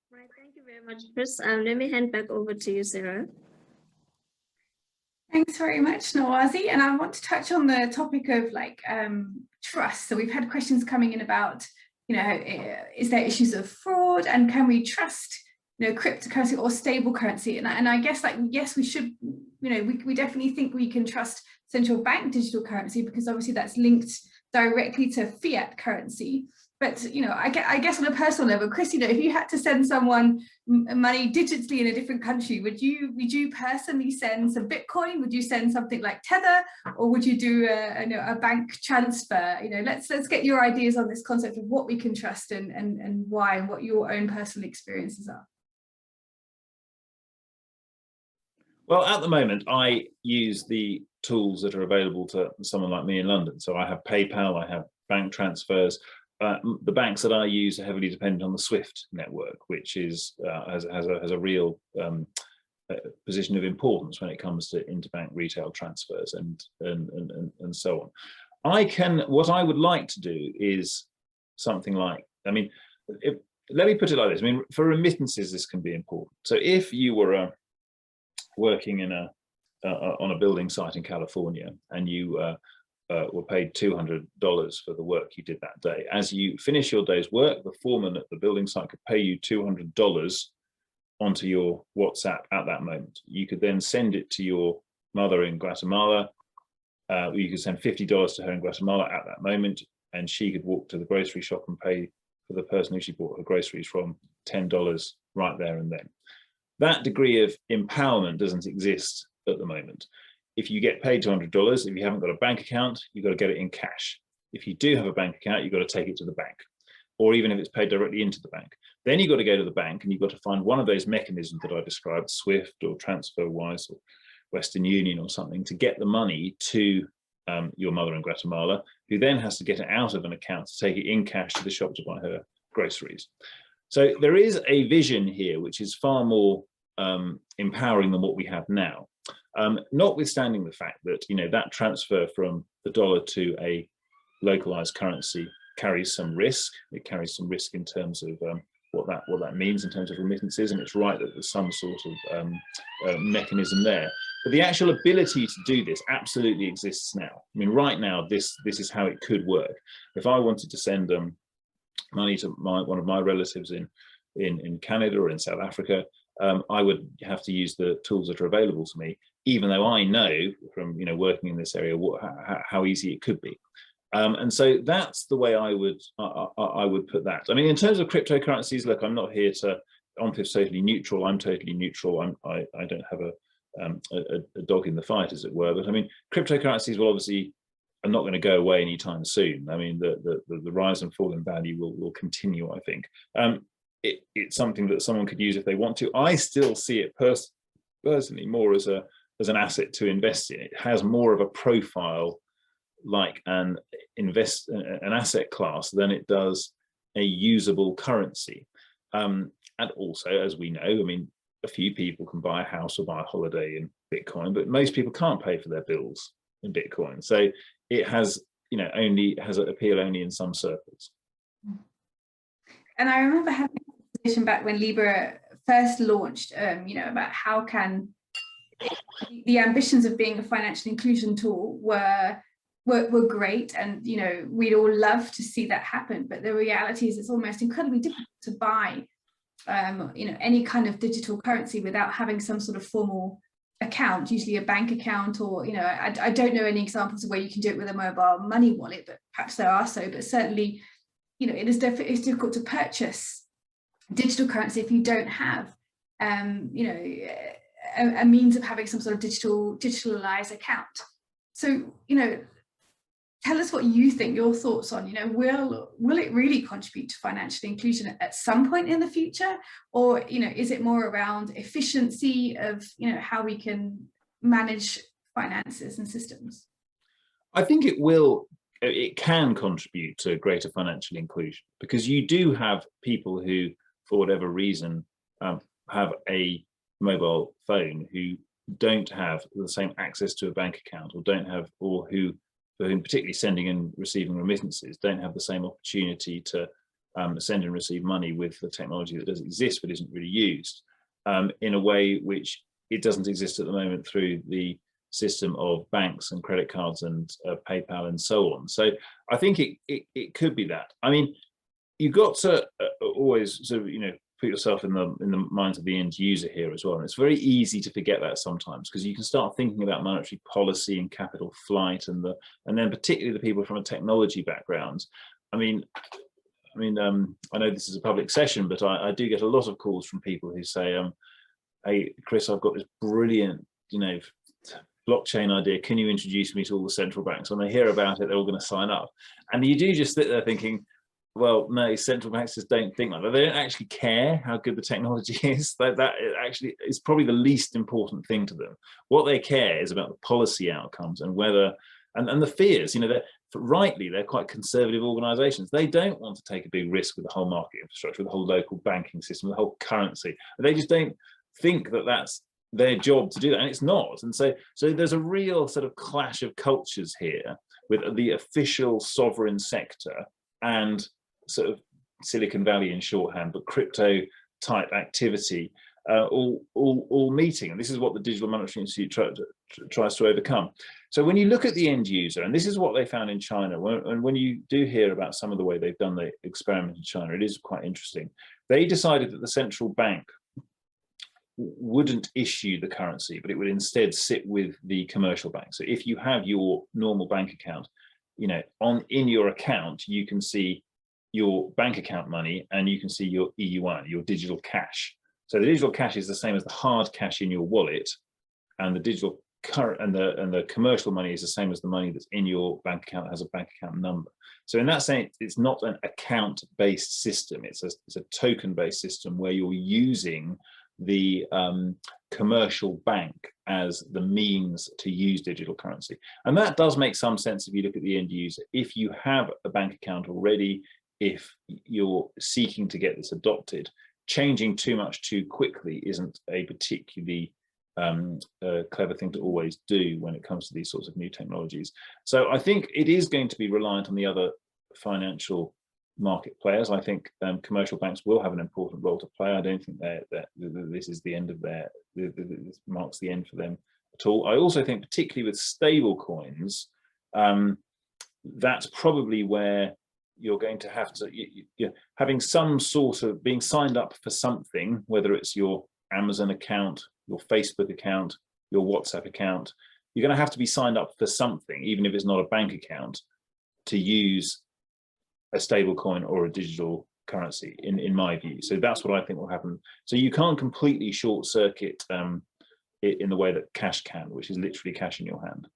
Right, thank you very much, Chris. Let me hand back over to you, Sarah. Thanks very much, Nawazi. And I want to touch on the topic of like trust. So we've had questions coming in about, you know, is there issues of fraud, and can we trust, you know, cryptocurrency or stable currency? And I guess, like, yes, we should, you know, we definitely think we can trust central bank digital currency, because obviously that's linked directly to fiat currency. But, you know, I guess on a personal level, Chris, you know, if you had to send someone money digitally in a different country, would you personally send some Bitcoin? Would you send something like Tether, or would you do a bank transfer? You know, let's get your ideas on this concept of what we can trust and why, and what your own personal experiences are. Well, at the moment, I use the tools that are available to someone like me in London. So I have PayPal, I have bank transfers. The banks that I use are heavily dependent on the SWIFT network, which is has a real position of importance when it comes to interbank retail transfers and so on. What I would like to do is something like, I mean, let me put it like this. I mean, for remittances, this can be important. So if you were working in on a building site in California, and you were paid $200 for the work you did that day. As you finish your day's work, the foreman at the building site could pay you $200 onto your WhatsApp at that moment. You could then send it to your mother in Guatemala. You could send $50 to her in Guatemala at that moment, and she could walk to the grocery shop and pay for the person who she bought her groceries from $10 right there and then. That degree of empowerment doesn't exist at the moment. If you get paid $200, if you haven't got a bank account, you've got to get it in cash. If you do have a bank account, you've got to take it to the bank, or even if it's paid directly into the bank. Then you've got to go to the bank, and you've got to find one of those mechanisms that I described, SWIFT or TransferWise or Western Union or something, to get the money to your mother in Guatemala, who then has to get it out of an account to take it in cash to the shop to buy her groceries. So there is a vision here which is far more empowering than what we have now. Notwithstanding the fact that, you know, that transfer from the dollar to a localized currency carries some risk. It carries some risk in terms of what that means in terms of remittances, and it's right that there's some sort of mechanism there. But the actual ability to do this absolutely exists now. I mean, right now, this is how it could work. If I wanted to send money to one of my relatives in Canada or in South Africa, I would have to use the tools that are available to me, even though I know from, you know, working in this area how easy it could be. And so that's the way I would put that. I mean, in terms of cryptocurrencies, look, I'm not here to, ONFIF's totally neutral. I'm totally neutral. I don't have a dog in the fight, as it were. But I mean, cryptocurrencies will obviously are not going to go away anytime soon. I mean, the rise and fall in value will continue, I think. It's something that someone could use if they want to. I still see it personally more as an asset to invest in. It has more of a profile like an asset class than it does a usable currency. And also, as we know, I mean, a few people can buy a house or buy a holiday in Bitcoin, but most people can't pay for their bills in Bitcoin. So it has, you know, only has an appeal only in some circles. And I remember having a conversation back when Libra first launched, you know, about how can the ambitions of being a financial inclusion tool were great, and, you know, we'd all love to see that happen. But the reality is, it's almost incredibly difficult to buy, you know, any kind of digital currency without having some sort of formal account, usually a bank account, or, you know, I don't know any examples of where you can do it with a mobile money wallet, but perhaps there are. So, but certainly, you know, it's difficult to purchase digital currency if you don't have, you know, a means of having some sort of digitalized account. So, you know, tell us what you think, your thoughts on, you know, will it really contribute to financial inclusion at some point in the future? Or, you know, is it more around efficiency of, you know, how we can manage finances and systems? I think it can contribute to greater financial inclusion, because you do have people who, for whatever reason, have a mobile phone who don't have the same access to a bank account, or don't have, or who, for whom particularly sending and receiving remittances, don't have the same opportunity to send and receive money with the technology that does exist but isn't really used in a way which it doesn't exist at the moment through the system of banks and credit cards and PayPal and so on. So I think it could be that. I mean, you've got to always sort of, you know, put yourself in the minds of the end user here as well. And it's very easy to forget that sometimes, because you can start thinking about monetary policy and capital flight, and then particularly the people from a technology background. I know this is a public session, but I do get a lot of calls from people who say, hey, Chris, I've got this brilliant, you know, blockchain idea. Can you introduce me to all the central banks? When they hear about it, they're all going to sign up. And you do just sit there thinking, well, no, central banks just don't think like that. They don't actually care how good the technology is. That actually is probably the least important thing to them. What they care is about the policy outcomes and whether, and the fears. You know, they're quite conservative organizations. They don't want to take a big risk with the whole market infrastructure, with the whole local banking system, the whole currency. They just don't think that that's their job to do that, and it's not. And so there's a real sort of clash of cultures here with the official sovereign sector and sort of Silicon Valley in shorthand, but crypto type activity all meeting. And this is what the Digital Monetary Institute tries to overcome. So when you look at the end user, and this is what they found in China, and when you do hear about some of the way they've done the experiment in China, it is quite interesting. They decided that the central bank wouldn't issue the currency, but it would instead sit with the commercial bank. So if you have your normal bank account, you know, in your account, you can see your bank account money, and you can see your EUR, your digital cash. So the digital cash is the same as the hard cash in your wallet, and the digital and the commercial money is the same as the money that's in your bank account that has a bank account number. So in that sense, it's not an account-based system. It's a token-based system where you're using the commercial bank as the means to use digital currency. And that does make some sense if you look at the end user. If you have a bank account already, if you're seeking to get this adopted, changing too much too quickly isn't a particularly clever thing to always do when it comes to these sorts of new technologies. So I think it is going to be reliant on the other financial market players. I think commercial banks will have an important role to play. I don't think that this is the end of this marks the end for them at all. I also think, particularly with stable coins, that's probably where you're going to have to, having some sort of being signed up for something, whether it's your Amazon account, your Facebook account, your WhatsApp account, you're going to have to be signed up for something, even if it's not a bank account, to use a stable coin or a digital currency, in my view. So that's what I think will happen. So you can't completely short circuit it in the way that cash can, which is literally cash in your hand.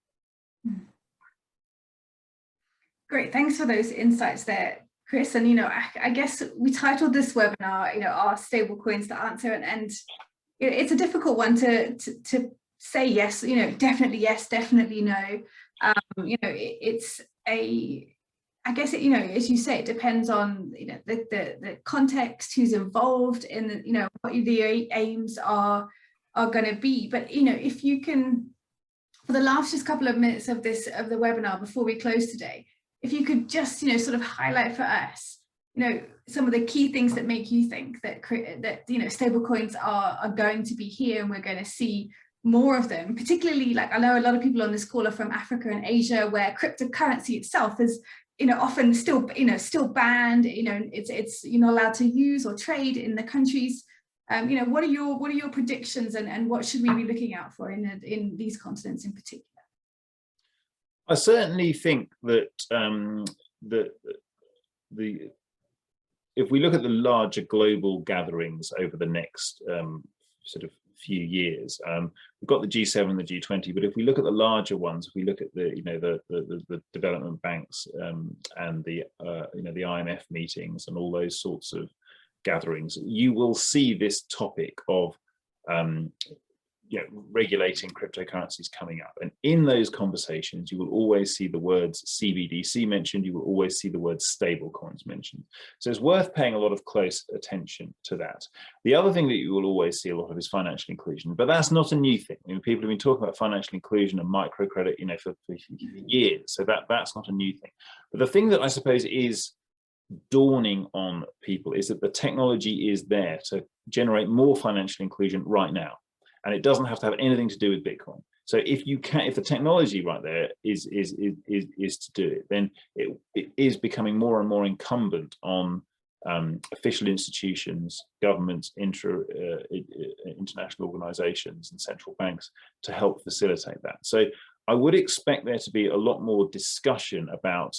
Great, thanks for those insights there, Chris. And, you know, I guess we titled this webinar, you know, are stable coins the answer? And it's a difficult one to say yes, you know, definitely yes, definitely no. You know, I guess it, you know, as you say, it depends on, you know, the context, who's involved in the, you know, what the aims are going to be. But, you know, if you can, for the last just couple of minutes of the webinar before we close today, if you could just, you know, sort of highlight for us, you know, some of the key things that make you think that you know, stable coins are going to be here, and we're going to see more of them. Particularly, like, I know a lot of people on this call are from Africa and Asia, where cryptocurrency itself is, you know, often still banned. You know, it's you're not allowed to use or trade in the countries. You know, what are your predictions, and what should we be looking out for in these continents in particular? I certainly think that if we look at the larger global gatherings over the next sort of few years, we've got the G7 and the G20, but if we look at the larger ones, if we look at the, you know, the development banks and the you know, the IMF meetings and all those sorts of gatherings, you will see this topic of you know, regulating cryptocurrencies coming up. And in those conversations, you will always see the words CBDC mentioned, you will always see the words stablecoins mentioned. So it's worth paying a lot of close attention to that. The other thing that you will always see a lot of is financial inclusion, but that's not a new thing. I mean, people have been talking about financial inclusion and microcredit, you know, for years. So that's not a new thing. But the thing that I suppose is dawning on people is that the technology is there to generate more financial inclusion right now, and it doesn't have to have anything to do with Bitcoin. So if the technology right there is to do it, then it is becoming more and more incumbent on official institutions, governments, international organizations and central banks to help facilitate that. So I would expect there to be a lot more discussion about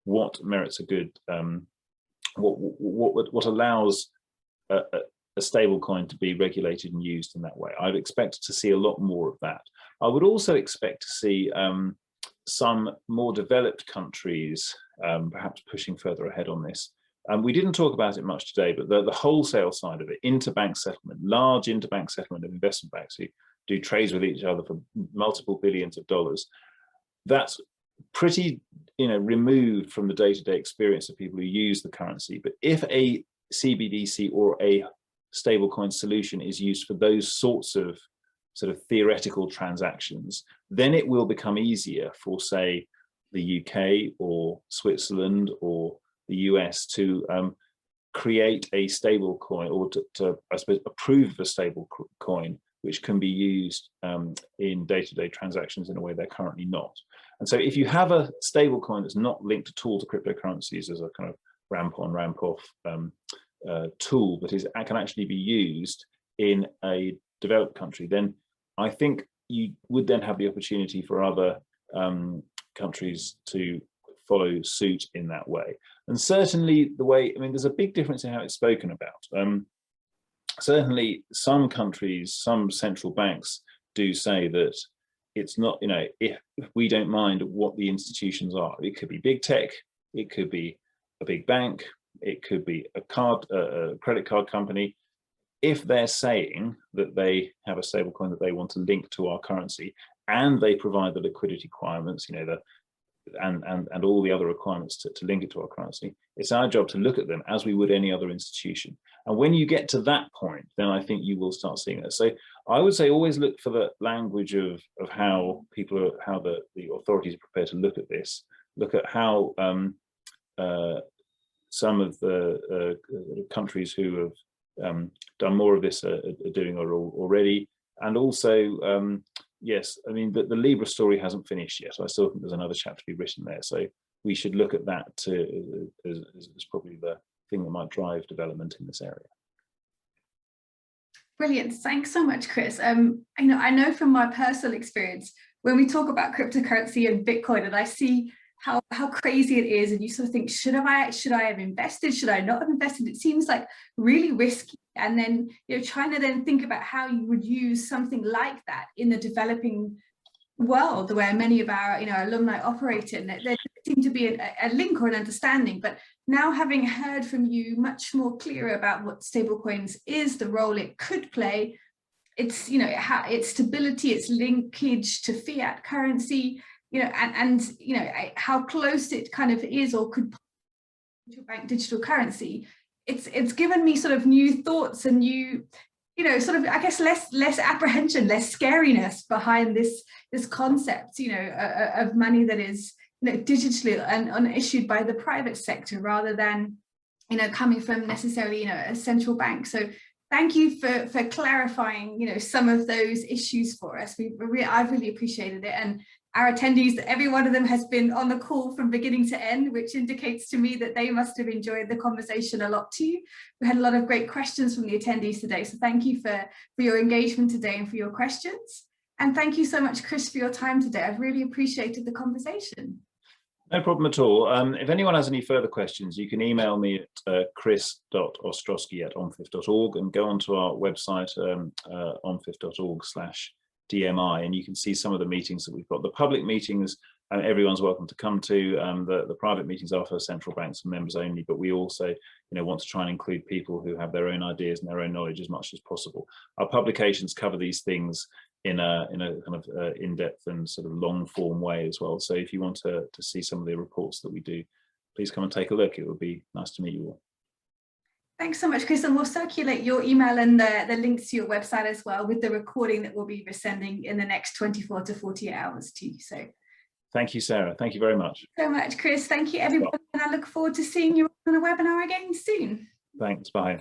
what merits a good what allows a stable coin to be regulated and used in that way. I'd expect to see a lot more of that. I would also expect to see some more developed countries perhaps pushing further ahead on this. We didn't talk about it much today, but the wholesale side of it, interbank settlement, large interbank settlement of investment banks who do trades with each other for multiple billions of dollars, that's pretty, you know, removed from the day-to-day experience of people who use the currency. But if a CBDC or a stablecoin solution is used for those sorts of sort of theoretical transactions, then it will become easier for, say, the UK or Switzerland or the US to create a stable coin, or to I suppose approve a stable coin which can be used in day-to-day transactions in a way they're currently not. And so if you have a stable coin that's not linked at all to cryptocurrencies as a kind of ramp on, ramp off tool, but can actually be used in a developed country, then I think you would then have the opportunity for other countries to follow suit in that way. And certainly the way, I mean, there's a big difference in how it's spoken about. Certainly some countries, some central banks do say that it's not, you know, if we don't mind what the institutions are, it could be big tech, it could be a big bank, it could be a credit card company. If they're saying that they have a stablecoin that they want to link to our currency, and they provide the liquidity requirements, you know, and all the other requirements to link it to our currency, it's our job to look at them as we would any other institution. And when you get to that point, then I think you will start seeing it. So I would say always look for the language of how people are, how the authorities are prepared to look at this. Look at how some of the countries who have done more of this are doing it already. And also, yes, I mean, the Libra story hasn't finished yet. So I still think there's another chapter to be written there. So we should look at that as probably the thing that might drive development in this area. Brilliant. Thanks so much, Chris. I know from my personal experience, when we talk about cryptocurrency and Bitcoin, and I see how crazy it is, and you sort of think, should I have invested? Should I not have invested? It seems like really risky. And then, you know, trying to then think about how you would use something like that in the developing world where many of our, you know, alumni operate in. There seemed to be a link or an understanding, but now having heard from you much more clear about what stablecoins is, the role it could play, its, you know, its stability, its linkage to fiat currency, you know, and you know, how close it kind of is or could to bank digital currency, it's given me sort of new thoughts and new, you know, sort of, I guess, less apprehension, less scariness behind this concept, you know, of money that is, you know, digitally and issued by the private sector rather than, you know, coming from necessarily, you know, a central bank. So thank you for clarifying, you know, some of those issues for us. I've really appreciated it. And our attendees, every one of them has been on the call from beginning to end, which indicates to me that they must have enjoyed the conversation a lot too. We had a lot of great questions from the attendees today. So thank you for your engagement today and for your questions. And thank you so much, Chris, for your time today. I've really appreciated the conversation. No problem at all. If anyone has any further questions, you can email me at chris.ostrowski@onfif.org and go onto our website, onfif.org/DMI, and you can see some of the meetings that we've got. The public meetings, everyone's welcome to come to. The private meetings are for central banks and members only, but we also, you know, want to try and include people who have their own ideas and their own knowledge as much as possible. Our publications cover these things in a kind of in-depth and sort of long form way as well. So if you want to see some of the reports that we do, please come and take a look. It would be nice to meet you all. Thanks so much, Chris, and we'll circulate your email and the links to your website as well with the recording that we'll be sending in the next 24 to 48 hours to you. So thank you, Sarah. Thank you very much. So much, Chris. Thank you, everybody, and I look forward to seeing you on a webinar again soon. Thanks. Bye.